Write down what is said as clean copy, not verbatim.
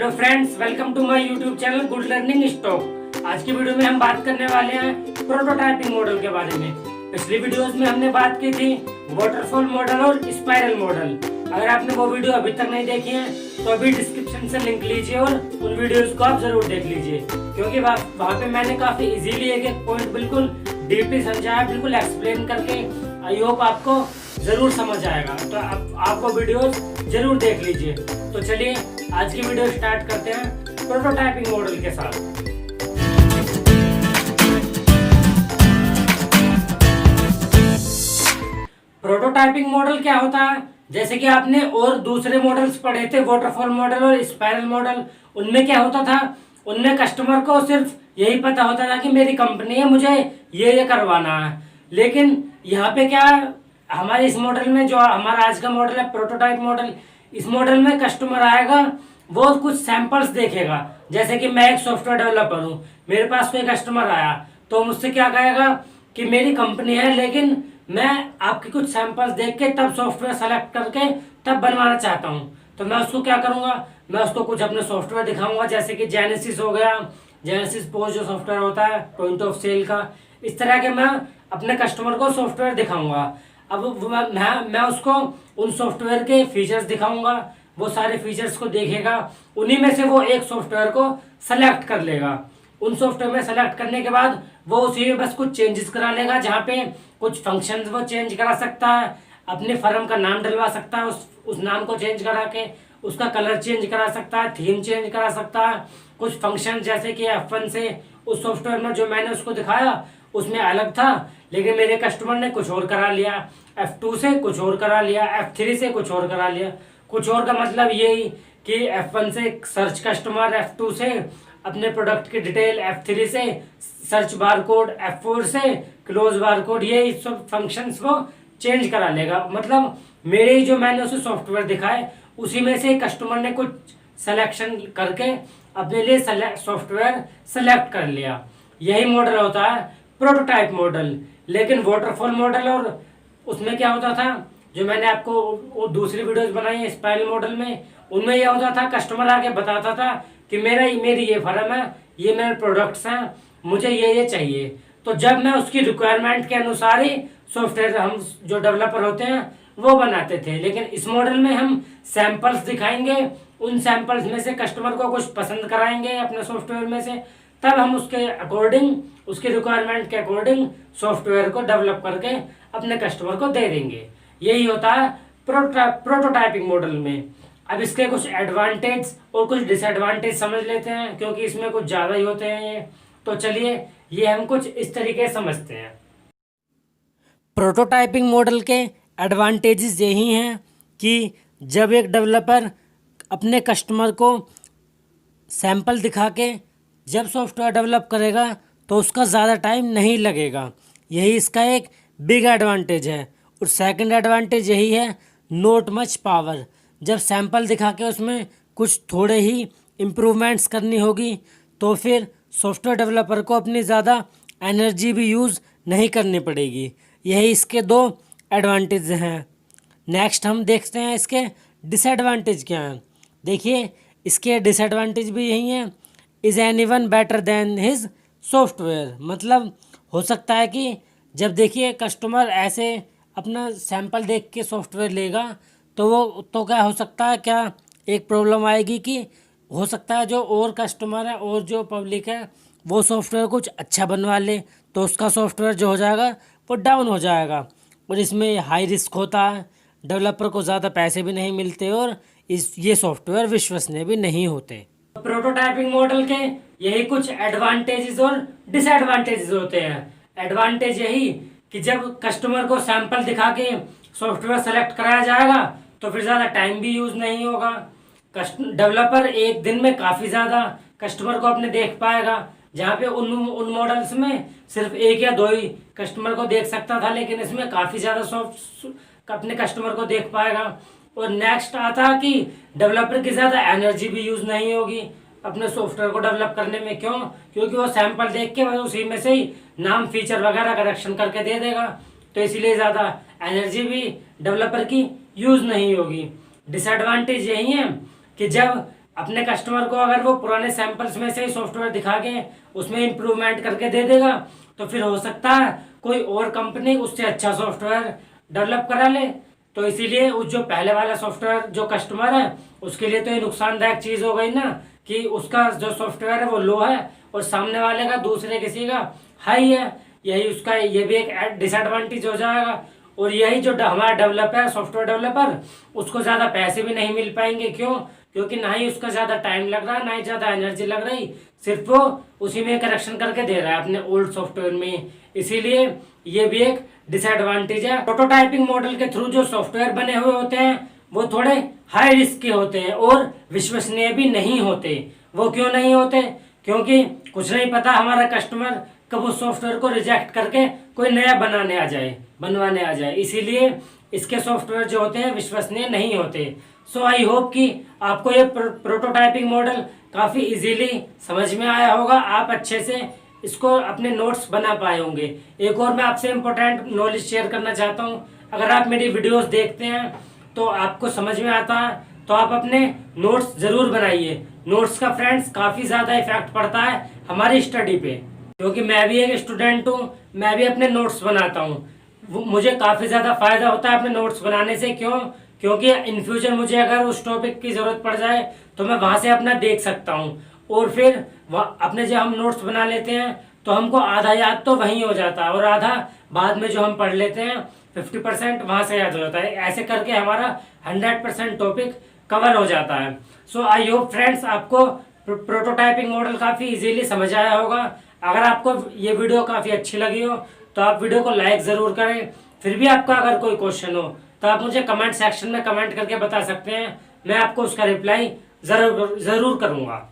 Hello friends, welcome to my YouTube channel good learning stock. आज की video में हम बात करने वाले हैं प्रोटोटाइपिंग मॉडल के बारे में। पिछली वीडियोस में हमने बात की थी वाटरफॉल मॉडल और स्पाइरल मॉडल। अगर आपने वो वीडियो अभी तक नहीं देखी है तो अभी डिस्क्रिप्शन से लिंक लीजिए और उन वीडियोस को आप जरूर देख लीजिए, क्योंकि वहाँ पे मैंने काफी इजीली एक एक पॉइंट बिल्कुल डीपली समझाया, बिल्कुल एक्सप्लेन करके। आई होप आपको जरूर समझ आएगा, तो आपको वीडियोस जरूर देख लीजिए। तो चलिए आज की वीडियो स्टार्ट करते हैं प्रोटोटाइपिंग मॉडल के साथ। प्रोटोटाइपिंग मॉडल क्या होता है? जैसे कि आपने और दूसरे मॉडल्स पढ़े थे, वाटरफॉल मॉडल और स्पाइरल मॉडल, उनमें क्या होता था? उनमें कस्टमर को सिर्फ यही पता होता था कि मेरी कंपनी है, मुझे ये करवाना है। लेकिन यहाँ पे क्या है, हमारे इस मॉडल में, जो हमारा आज का मॉडल है प्रोटोटाइप मॉडल, इस मॉडल में कस्टमर आएगा, वो कुछ सैंपल्स देखेगा। जैसे कि मैं एक सॉफ्टवेयर डेवलपर हूँ, मेरे पास कोई कस्टमर आया तो मुझसे क्या कहेगा कि मेरी कंपनी है, लेकिन मैं आपके कुछ सैंपल्स देख के तब सॉफ्टवेयर सेलेक्ट करके तब बनवाना चाहता हूँ। तो मैं उसको क्या करूँगा, मैं उसको कुछ अपने सॉफ्टवेयर दिखाऊंगा, जैसे कि जेनेसिस हो गया, जेनेसिस पोस्ट जो सॉफ्टवेयर होता है पॉइंट ऑफ सेल का। इस तरह के मैं अपने कस्टमर को सॉफ्टवेयर दिखाऊंगा। अब मैं उसको उन सॉफ्टवेयर के फीचर्स दिखाऊंगा, वो सारे फीचर्स को देखेगा, उन्हीं में से वो एक सॉफ्टवेयर को सेलेक्ट कर लेगा। उन सॉफ्टवेयर में सेलेक्ट करने के बाद वो उसी में बस कुछ चेंजेस करा लेगा, जहाँ पे कुछ फंक्शंस वो चेंज करा सकता है, अपने फर्म का नाम डलवा सकता है, उस नाम को चेंज करा के उसका कलर चेंज करा सकता है, थीम चेंज करा सकता है। कुछ फंक्शन जैसे कि F1 से उस सॉफ्टवेयर में जो मैंने उसको दिखाया उसमें अलग था, लेकिन मेरे कस्टमर ने कुछ और करा लिया, F2 से कुछ और करा लिया, F3 से कुछ और करा लिया। कुछ और का मतलब यही कि F1 से सर्च कस्टमर, F2 से अपने प्रोडक्ट की डिटेल, F3 से सर्च बार कोड, F4 से क्लोज बार कोड, ये सब फंक्शंस वो चेंज करा लेगा। मतलब मेरे जो मैंने उसे सॉफ्टवेयर दिखाए उसी में से कस्टमर ने कुछ सिलेक्शन करके अपने लिए सॉफ्टवेयर सेलेक्ट कर लिया। यही मॉडल होता है प्रोटोटाइप मॉडल। लेकिन वाटरफॉल मॉडल और उसमें क्या होता था, जो मैंने आपको वो दूसरी वीडियोस बनाई है स्पाइरल मॉडल में, उनमें यह होता था कस्टमर आके बताता था कि मेरी ये फर्म है, ये मेरे प्रोडक्ट्स हैं, मुझे ये चाहिए। तो जब मैं उसकी रिक्वायरमेंट के अनुसार ही सॉफ्टवेयर हम जो डेवलपर होते हैं वो बनाते थे। लेकिन इस मॉडल में हम सैंपल्स दिखाएंगे, उन सैंपल्स में से कस्टमर को कुछ पसंद कराएंगे अपने सॉफ्टवेयर में से, तब हम उसके अकॉर्डिंग, उसके रिक्वायरमेंट के अकॉर्डिंग सॉफ्टवेयर को डेवलप करके अपने कस्टमर को दे देंगे। यही होता है प्रोटोटाइपिंग मॉडल में। अब इसके कुछ एडवांटेज और कुछ डिसएडवांटेज समझ लेते हैं, क्योंकि इसमें कुछ ज़्यादा ही होते हैं ये। तो चलिए ये हम कुछ इस तरीके से समझते हैं। प्रोटोटाइपिंग मॉडल के एडवांटेजेस यही हैं कि जब एक डेवलपर अपने कस्टमर को सैंपल दिखा के जब सॉफ्टवेयर डेवलप करेगा तो उसका ज़्यादा टाइम नहीं लगेगा। यही इसका एक बिग एडवांटेज है। और सेकंड एडवांटेज यही है, नॉट मच पावर। जब सैंपल दिखा के उसमें कुछ थोड़े ही इम्प्रूवमेंट्स करनी होगी तो फिर सॉफ्टवेयर डेवलपर को अपनी ज़्यादा एनर्जी भी यूज़ नहीं करनी पड़ेगी। यही इसके दो एडवांटेज हैं। नेक्स्ट हम देखते हैं इसके डिसएडवांटेज क्या हैं। देखिए इसके डिसएडवांटेज भी यही हैं। Is anyone better than his software. मतलब हो सकता है कि जब देखिए कस्टमर ऐसे अपना सैंपल देख के सॉफ्टवेयर लेगा तो वो तो क्या हो सकता है, क्या एक प्रॉब्लम आएगी कि हो सकता है जो और कस्टमर है और जो पब्लिक है वो सॉफ्टवेयर कुछ अच्छा बनवा ले तो उसका सॉफ्टवेयर जो हो जाएगा वो डाउन हो जाएगा। और इसमें हाई रिस्क होता है, डेवलपर को ज़्यादा पैसे भी नहीं मिलते और ये सॉफ्टवेयर विश्वसनीय भी नहीं होते। प्रोटोटाइपिंग मॉडल के यही कुछ एडवांटेजेस और डिसएडवांटेजेस होते हैं। एडवांटेज यही कि जब कस्टमर को सैंपल दिखा के सॉफ्टवेयर सेलेक्ट कराया जाएगा तो फिर ज़्यादा टाइम भी यूज़ नहीं होगा। डेवलपर एक दिन में काफ़ी ज़्यादा कस्टमर को अपने देख पाएगा, जहाँ पे उन मॉडल्स में सिर्फ एक या दो ही कस्टमर को देख सकता था, लेकिन इसमें काफ़ी ज़्यादा अपने कस्टमर को देख पाएगा। और नेक्स्ट आता है कि डेवलपर की ज़्यादा एनर्जी भी यूज़ नहीं होगी अपने सॉफ्टवेयर को डेवलप करने में। क्यों? क्योंकि वो सैंपल देख के उसी में से ही नाम, फीचर वगैरह करेक्शन करके दे देगा, तो इसीलिए ज़्यादा एनर्जी भी डेवलपर की यूज़ नहीं होगी। डिसएडवांटेज यही है कि जब अपने कस्टमर को अगर वो पुराने सैंपल्स में से ही सॉफ्टवेयर दिखा के उसमें इम्प्रूवमेंट करके दे देगा, तो फिर हो सकता है कोई और कंपनी उससे अच्छा सॉफ्टवेयर डेवलप करा ले। तो इसीलिए उस जो पहले वाला सॉफ्टवेयर जो कस्टमर है उसके लिए तो ये नुकसानदायक चीज़ हो गई ना, कि उसका जो सॉफ्टवेयर है वो लो है और सामने वाले का दूसरे किसी का हाई है। यही उसका ये भी एक डिसएडवांटेज हो जाएगा। और यही जो हमारा डेवलपर सॉफ्टवेयर डेवलपर उसको ज़्यादा पैसे भी नहीं मिल पाएंगे। क्यों? क्योंकि ना ही उसका ज़्यादा टाइम लग रहा है, ना ही ज़्यादा एनर्जी लग रही, सिर्फ वो उसी में करेक्शन करके दे रहा है अपने ओल्ड सॉफ्टवेयर में। इसीलिए ये भी एक डिसएडवांटेज है। प्रोटोटाइपिंग मॉडल के थ्रू जो सॉफ्टवेयर बने हुए होते हैं वो थोड़े हाई रिस्क के होते हैं और विश्वसनीय भी नहीं होते। वो क्यों नहीं होते? क्योंकि कुछ नहीं पता हमारा कस्टमर कब उस सॉफ्टवेयर को रिजेक्ट करके कोई नया बनवाने आ जाए। इसीलिए इसके सॉफ्टवेयर जो होते हैं विश्वसनीय नहीं होते। सो आई होप कि आपको ये प्रोटोटाइपिंग मॉडल काफ़ी इजीली समझ में आया होगा, आप अच्छे से इसको अपने नोट्स बना पाए होंगे। एक और मैं आपसे इम्पोर्टेंट नॉलेज शेयर करना चाहता हूँ। अगर आप मेरी वीडियोस देखते हैं तो आपको समझ में आता है तो आप अपने नोट्स ज़रूर बनाइए। नोट्स का फ्रेंड्स काफ़ी ज़्यादा इफेक्ट पड़ता है हमारी स्टडी पे, क्योंकि मैं भी एक स्टूडेंट हूँ, मैं भी अपने नोट्स बनाता हूँ। मुझे काफ़ी ज़्यादा फायदा होता है अपने नोट्स बनाने से। क्यों? क्योंकि इन फ्यूचर मुझे अगर उस टॉपिक की ज़रूरत पड़ जाए तो मैं वहाँ से अपना देख सकता हूँ। और फिर अपने जब हम नोट्स बना लेते हैं तो हमको आधा याद तो वहीं हो जाता है और आधा बाद में जो हम पढ़ लेते हैं 50% वहाँ से याद हो जाता है। ऐसे करके हमारा 100% टॉपिक कवर हो जाता है। सो आई होप फ्रेंड्स आपको प्रोटोटाइपिंग मॉडल काफ़ी इजीली समझ आया होगा। अगर आपको ये वीडियो काफ़ी अच्छी लगी हो तो आप वीडियो को लाइक ज़रूर करें। फिर भी आपका अगर कोई क्वेश्चन हो तो आप मुझे कमेंट सेक्शन में कमेंट करके बता सकते हैं, मैं आपको उसका रिप्लाई ज़रूर करूँगा।